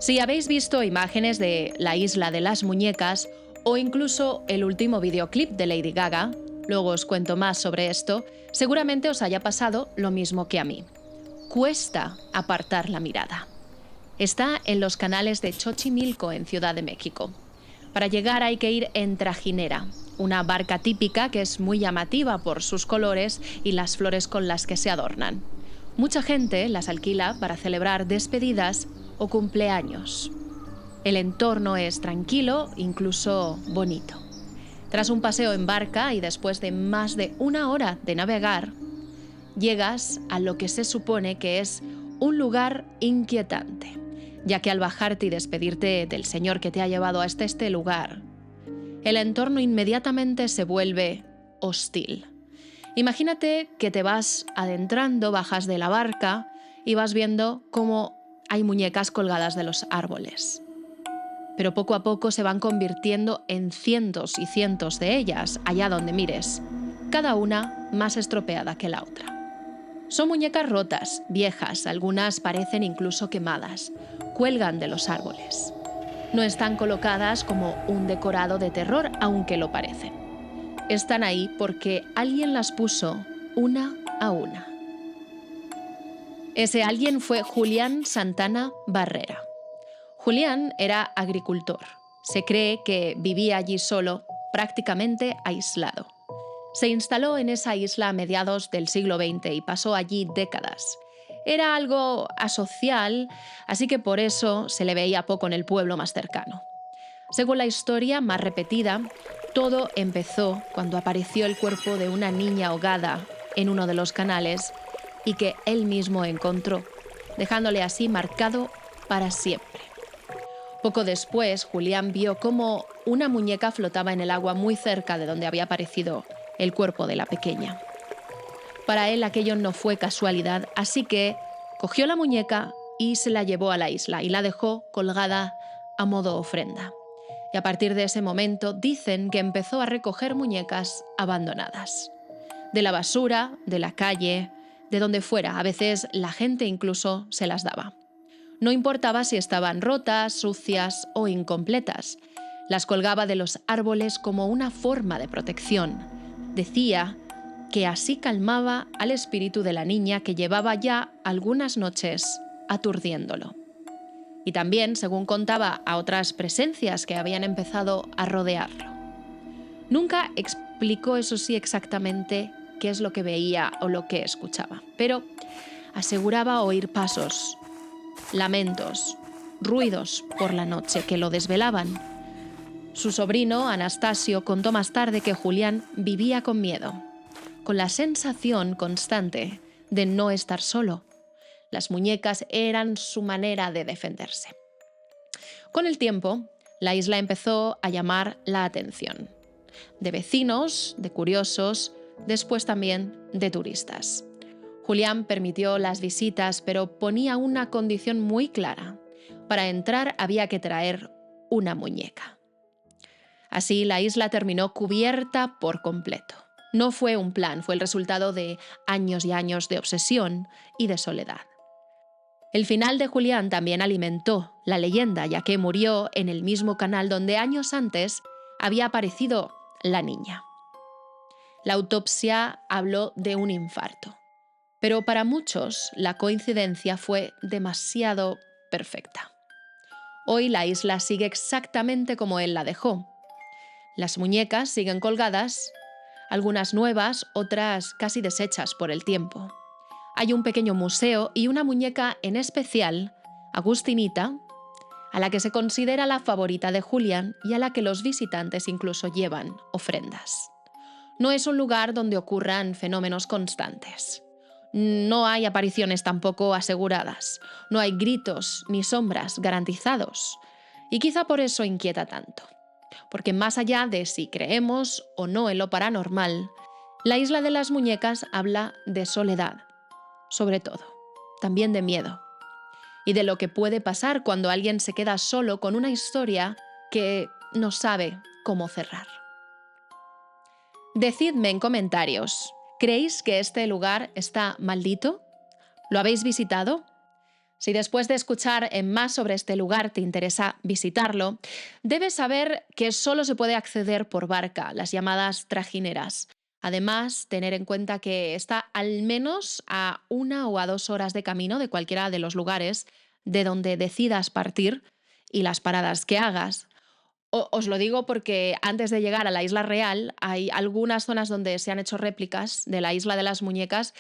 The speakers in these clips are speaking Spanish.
Si habéis visto imágenes de la Isla de las Muñecas o incluso el último videoclip de Lady Gaga, luego os cuento más sobre esto, seguramente os haya pasado lo mismo que a mí. Cuesta apartar la mirada. Está en los canales de Xochimilco, en Ciudad de México. Para llegar hay que ir en trajinera, una barca típica que es muy llamativa por sus colores y las flores con las que se adornan. Mucha gente las alquila para celebrar despedidas o cumpleaños. El entorno es tranquilo, incluso bonito. Tras un paseo en barca y después de más de una hora de navegar, llegas a lo que se supone que es un lugar inquietante, ya que al bajarte y despedirte del señor que te ha llevado hasta este lugar, el entorno inmediatamente se vuelve hostil. Imagínate que te vas adentrando, bajas de la barca y vas viendo cómo hay muñecas colgadas de los árboles. Pero poco a poco se van convirtiendo en cientos y cientos de ellas, allá donde mires, cada una más estropeada que la otra. Son muñecas rotas, viejas, algunas parecen incluso quemadas, cuelgan de los árboles. No están colocadas como un decorado de terror, aunque lo parecen. Están ahí porque alguien las puso una a una. Ese alguien fue Julián Santana Barrera. Julián era agricultor. Se cree que vivía allí solo, prácticamente aislado. Se instaló en esa isla a mediados del siglo XX y pasó allí décadas. Era algo asocial, así que por eso se le veía poco en el pueblo más cercano. Según la historia más repetida, todo empezó cuando apareció el cuerpo de una niña ahogada en uno de los canales y que él mismo encontró, dejándole así marcado para siempre. Poco después, Julián vio cómo una muñeca flotaba en el agua muy cerca de donde había aparecido el cuerpo de la pequeña. Para él aquello no fue casualidad, así que cogió la muñeca y se la llevó a la isla y la dejó colgada a modo ofrenda. Y a partir de ese momento dicen que empezó a recoger muñecas abandonadas. De la basura, de la calle, de donde fuera, a veces la gente incluso se las daba. No importaba si estaban rotas, sucias o incompletas. Las colgaba de los árboles como una forma de protección. Decía que así calmaba al espíritu de la niña que llevaba ya algunas noches aturdiéndolo. Y también, según contaba, a otras presencias que habían empezado a rodearlo. Nunca explicó, eso sí, exactamente qué es lo que veía o lo que escuchaba, pero aseguraba oír pasos, lamentos, ruidos por la noche que lo desvelaban. Su sobrino, Anastasio, contó más tarde que Julián vivía con miedo, con la sensación constante de no estar solo. Las muñecas eran su manera de defenderse. Con el tiempo, la isla empezó a llamar la atención. De vecinos, de curiosos, después también de turistas. Julián permitió las visitas, pero ponía una condición muy clara. Para entrar había que traer una muñeca. Así, la isla terminó cubierta por completo. No fue un plan, fue el resultado de años y años de obsesión y de soledad. El final de Julián también alimentó la leyenda, ya que murió en el mismo canal donde años antes había aparecido la niña. La autopsia habló de un infarto, pero para muchos la coincidencia fue demasiado perfecta. Hoy la isla sigue exactamente como él la dejó. Las muñecas siguen colgadas, algunas nuevas, otras casi deshechas por el tiempo. Hay un pequeño museo y una muñeca en especial, Agustinita, a la que se considera la favorita de Julián y a la que los visitantes incluso llevan ofrendas. No es un lugar donde ocurran fenómenos constantes. No hay apariciones tampoco aseguradas. No hay gritos ni sombras garantizados. Y quizá por eso inquieta tanto. Porque más allá de si creemos o no en lo paranormal, la isla de las muñecas habla de soledad, sobre todo, también de miedo. Y de lo que puede pasar cuando alguien se queda solo con una historia que no sabe cómo cerrar. Decidme en comentarios, ¿creéis que este lugar está maldito? ¿Lo habéis visitado? Si después de escuchar más sobre este lugar te interesa visitarlo, debes saber que solo se puede acceder por barca, las llamadas trajineras. Además, tener en cuenta que está al menos a 1 o 2 horas de camino de cualquiera de los lugares de donde decidas partir y las paradas que hagas. Os lo digo porque antes de llegar a la Isla Real hay algunas zonas donde se han hecho réplicas de la Isla de las Muñecas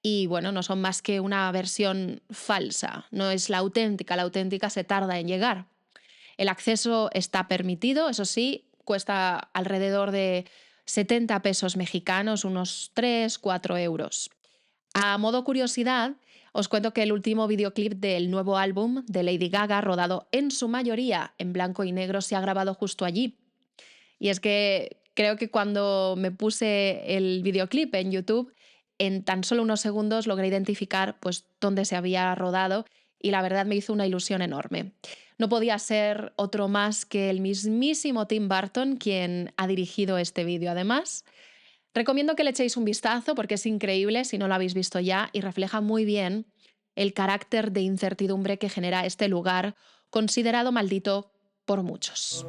y bueno, no son más que una versión falsa, no es la auténtica se tarda en llegar. El acceso está permitido, eso sí, cuesta alrededor de 70 pesos mexicanos, unos 3 o 4 euros. A modo curiosidad, os cuento que el último videoclip del nuevo álbum de Lady Gaga, rodado en su mayoría en blanco y negro, se ha grabado justo allí. Y es que creo que cuando me puse el videoclip en YouTube, en tan solo unos segundos logré identificar pues dónde se había rodado y la verdad me hizo una ilusión enorme. No podía ser otro más que el mismísimo Tim Burton quien ha dirigido este vídeo. Además, recomiendo que le echéis un vistazo porque es increíble si no lo habéis visto ya y refleja muy bien el carácter de incertidumbre que genera este lugar considerado maldito por muchos.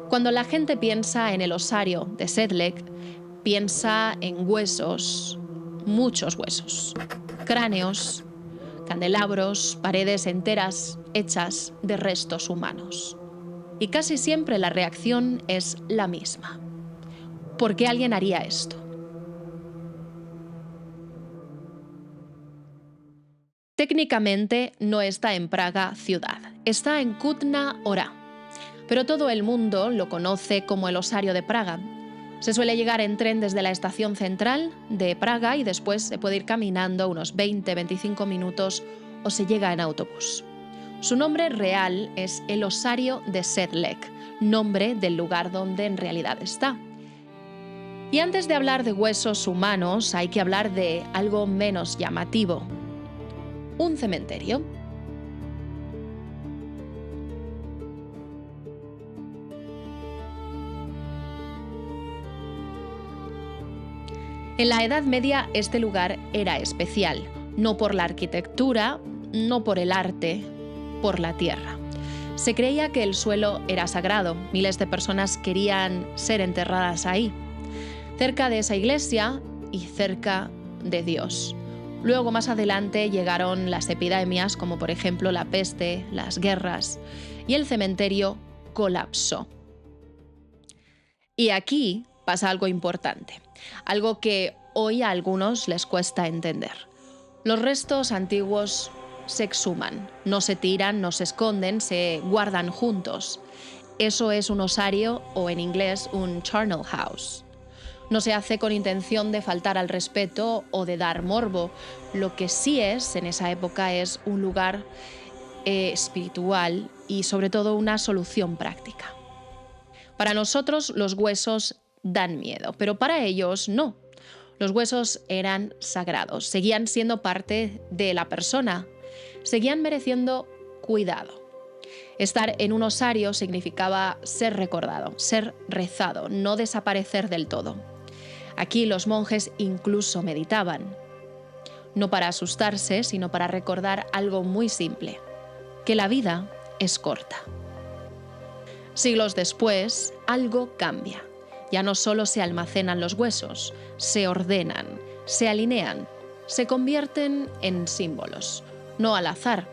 Cuando la gente piensa en el osario de Sedlec, piensa en huesos, muchos huesos, cráneos, candelabros, paredes enteras hechas de restos humanos. Y casi siempre la reacción es la misma. ¿Por qué alguien haría esto? Técnicamente no está en Praga ciudad, está en Kutna-Hora, pero todo el mundo lo conoce como el Osario de Praga. Se suele llegar en tren desde la estación central de Praga y después se puede ir caminando unos 20-25 minutos o se llega en autobús. Su nombre real es el Osario de Sedlec, nombre del lugar donde en realidad está. Y antes de hablar de huesos humanos hay que hablar de algo menos llamativo: un cementerio. En la Edad Media este lugar era especial, no por la arquitectura, no por el arte, por la tierra. Se creía que el suelo era sagrado, miles de personas querían ser enterradas ahí, cerca de esa iglesia y cerca de Dios. Luego, más adelante, llegaron las epidemias, como por ejemplo la peste, las guerras, y el cementerio colapsó. Y aquí pasa algo importante, algo que hoy a algunos les cuesta entender. Los restos antiguos se exhuman, no se tiran, no se esconden, se guardan juntos. Eso es un osario o en inglés un charnel house. No se hace con intención de faltar al respeto o de dar morbo. Lo que sí es, en esa época, es un lugar espiritual y sobre todo una solución práctica. Para nosotros los huesos dan miedo, pero para ellos no. Los huesos eran sagrados, seguían siendo parte de la persona, seguían mereciendo cuidado. Estar en un osario significaba ser recordado, ser rezado, no desaparecer del todo. Aquí los monjes incluso meditaban, no para asustarse, sino para recordar algo muy simple: que la vida es corta. Siglos después, algo cambia. Ya no solo se almacenan los huesos, se ordenan, se alinean, se convierten en símbolos. No al azar.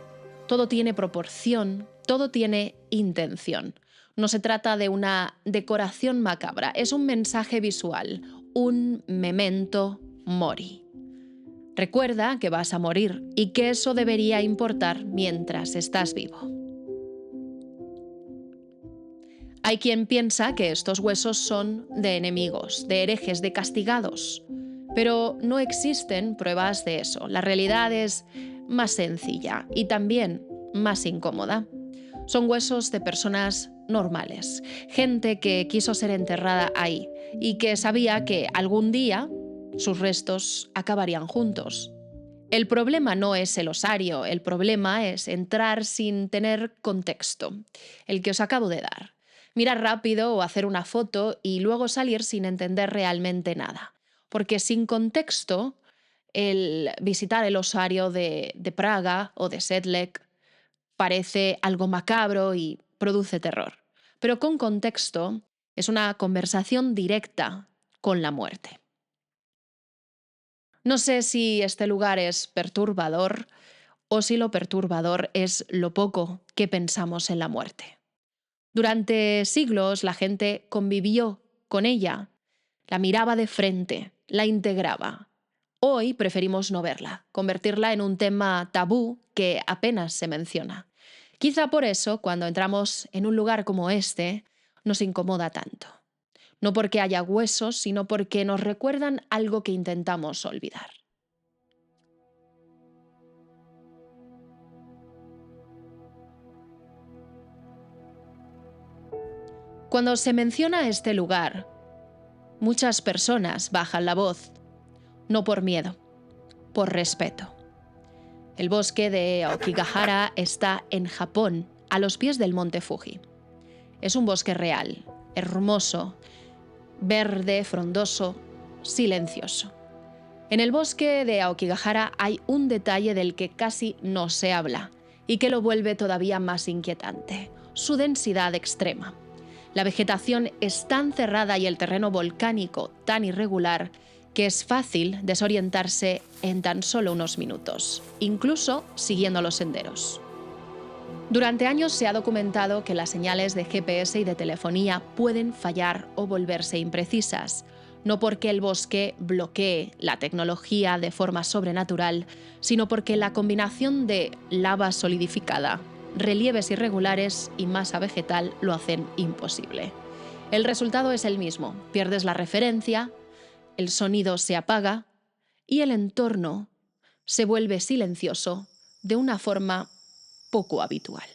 Todo tiene proporción, todo tiene intención. No se trata de una decoración macabra, es un mensaje visual, un memento mori. Recuerda que vas a morir y que eso debería importar mientras estás vivo. Hay quien piensa que estos huesos son de enemigos, de herejes, de castigados, pero no existen pruebas de eso. La realidad es más sencilla y también más incómoda. Son huesos de personas normales, gente que quiso ser enterrada ahí y que sabía que algún día sus restos acabarían juntos. El problema no es el osario, el problema es entrar sin tener contexto, el que os acabo de dar. mirar rápido o hacer una foto y luego salir sin entender realmente nada. Porque sin contexto, el visitar el osario de Praga o de Sedlec parece algo macabro y produce terror. Pero con contexto es una conversación directa con la muerte. No sé si este lugar es perturbador o si lo perturbador es lo poco que pensamos en la muerte. Durante siglos la gente convivió con ella, la miraba de frente, la integraba. Hoy preferimos no verla, convertirla en un tema tabú que apenas se menciona. Quizá por eso, cuando entramos en un lugar como este, nos incomoda tanto. No porque haya huesos, sino porque nos recuerdan algo que intentamos olvidar. Cuando se menciona este lugar, muchas personas bajan la voz, no por miedo, por respeto. El bosque de Aokigahara está en Japón, a los pies del monte Fuji. Es un bosque real, hermoso, verde, frondoso, silencioso. En el bosque de Aokigahara hay un detalle del que casi no se habla y que lo vuelve todavía más inquietante: su densidad extrema. La vegetación es tan cerrada y el terreno volcánico tan irregular que es fácil desorientarse en tan solo unos minutos, incluso siguiendo los senderos. Durante años se ha documentado que las señales de GPS y de telefonía pueden fallar o volverse imprecisas, no porque el bosque bloquee la tecnología de forma sobrenatural, sino porque la combinación de lava solidificada, relieves irregulares y masa vegetal lo hacen imposible. El resultado es el mismo: pierdes la referencia, el sonido se apaga y el entorno se vuelve silencioso de una forma poco habitual.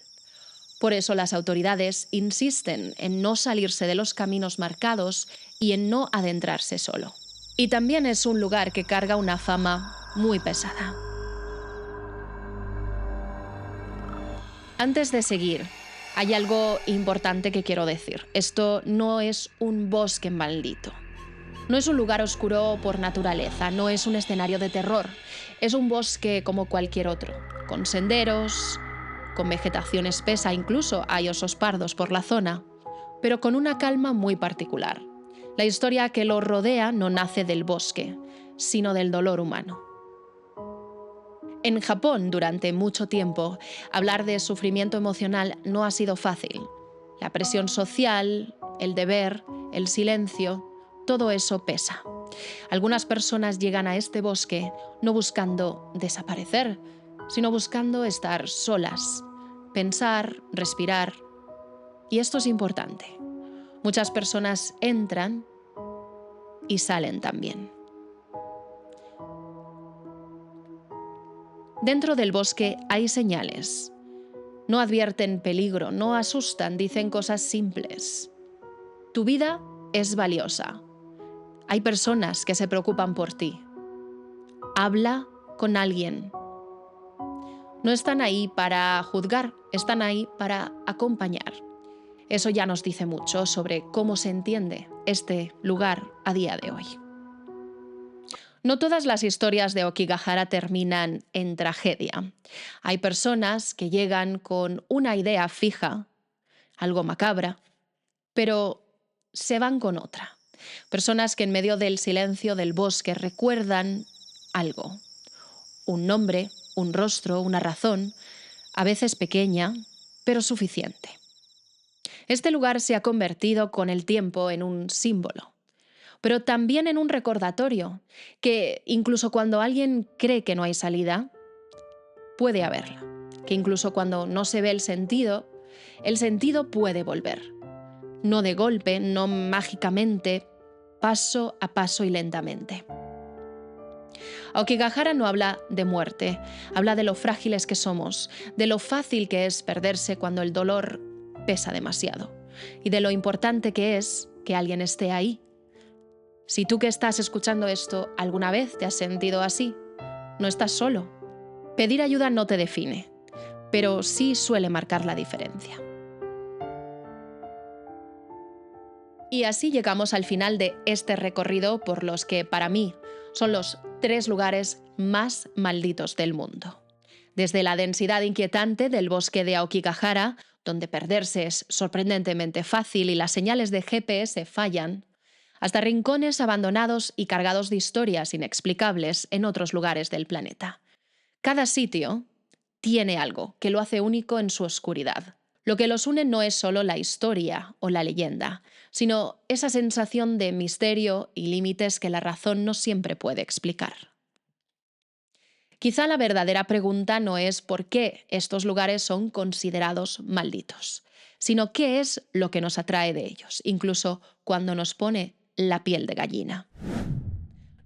Por eso las autoridades insisten en no salirse de los caminos marcados y en no adentrarse solo. Y también es un lugar que carga una fama muy pesada. Antes de seguir, hay algo importante que quiero decir. Esto no es un bosque maldito. No es un lugar oscuro por naturaleza, no es un escenario de terror. Es un bosque como cualquier otro, con senderos, con vegetación espesa, incluso hay osos pardos por la zona, pero con una calma muy particular. La historia que lo rodea no nace del bosque, sino del dolor humano. En Japón, durante mucho tiempo, hablar de sufrimiento emocional no ha sido fácil. La presión social, el deber, el silencio, todo eso pesa. Algunas personas llegan a este bosque no buscando desaparecer, sino buscando estar solas, pensar, respirar. Y esto es importante. Muchas personas entran y salen también. Dentro del bosque hay señales. No advierten peligro, no asustan, dicen cosas simples. Tu vida es valiosa. Hay personas que se preocupan por ti. Habla con alguien. No están ahí para juzgar, están ahí para acompañar. Eso ya nos dice mucho sobre cómo se entiende este lugar a día de hoy. No todas las historias de Aokigahara terminan en tragedia. Hay personas que llegan con una idea fija, algo macabra, pero se van con otra. Personas que en medio del silencio del bosque recuerdan algo. Un nombre, un rostro, una razón, a veces pequeña, pero suficiente. Este lugar se ha convertido con el tiempo en un símbolo, pero también en un recordatorio, que incluso cuando alguien cree que no hay salida, puede haberla. Que incluso cuando no se ve el sentido puede volver. No de golpe, no mágicamente, paso a paso y lentamente. Aokigahara no habla de muerte, habla de lo frágiles que somos, de lo fácil que es perderse cuando el dolor pesa demasiado y de lo importante que es que alguien esté ahí. Si tú que estás escuchando esto alguna vez te has sentido así, no estás solo. Pedir ayuda no te define, pero sí suele marcar la diferencia. Y así llegamos al final de este recorrido por los que, para mí, son los 3 lugares más malditos del mundo. Desde la densidad inquietante del bosque de Aokigahara, donde perderse es sorprendentemente fácil y las señales de GPS fallan, hasta rincones abandonados y cargados de historias inexplicables en otros lugares del planeta. Cada sitio tiene algo que lo hace único en su oscuridad. Lo que los une no es solo la historia o la leyenda, sino esa sensación de misterio y límites que la razón no siempre puede explicar. Quizá la verdadera pregunta no es por qué estos lugares son considerados malditos, sino qué es lo que nos atrae de ellos, incluso cuando nos pone la piel de gallina.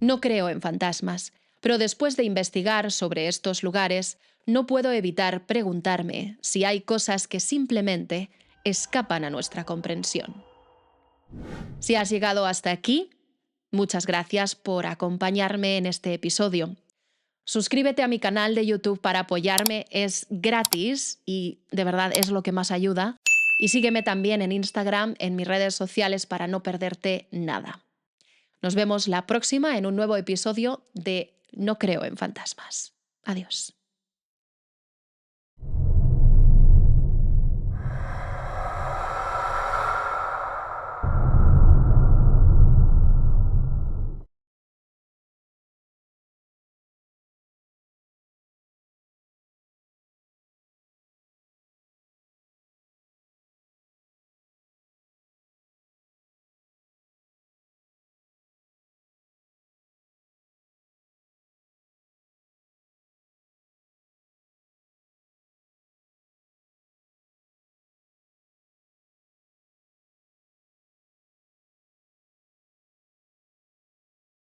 No creo en fantasmas, pero después de investigar sobre estos lugares, no puedo evitar preguntarme si hay cosas que simplemente escapan a nuestra comprensión. Si has llegado hasta aquí, muchas gracias por acompañarme en este episodio. Suscríbete a mi canal de YouTube para apoyarme, es gratis y de verdad es lo que más ayuda. Y sígueme también en Instagram, en mis redes sociales para no perderte nada. Nos vemos la próxima en un nuevo episodio de No creo en fantasmas. Adiós.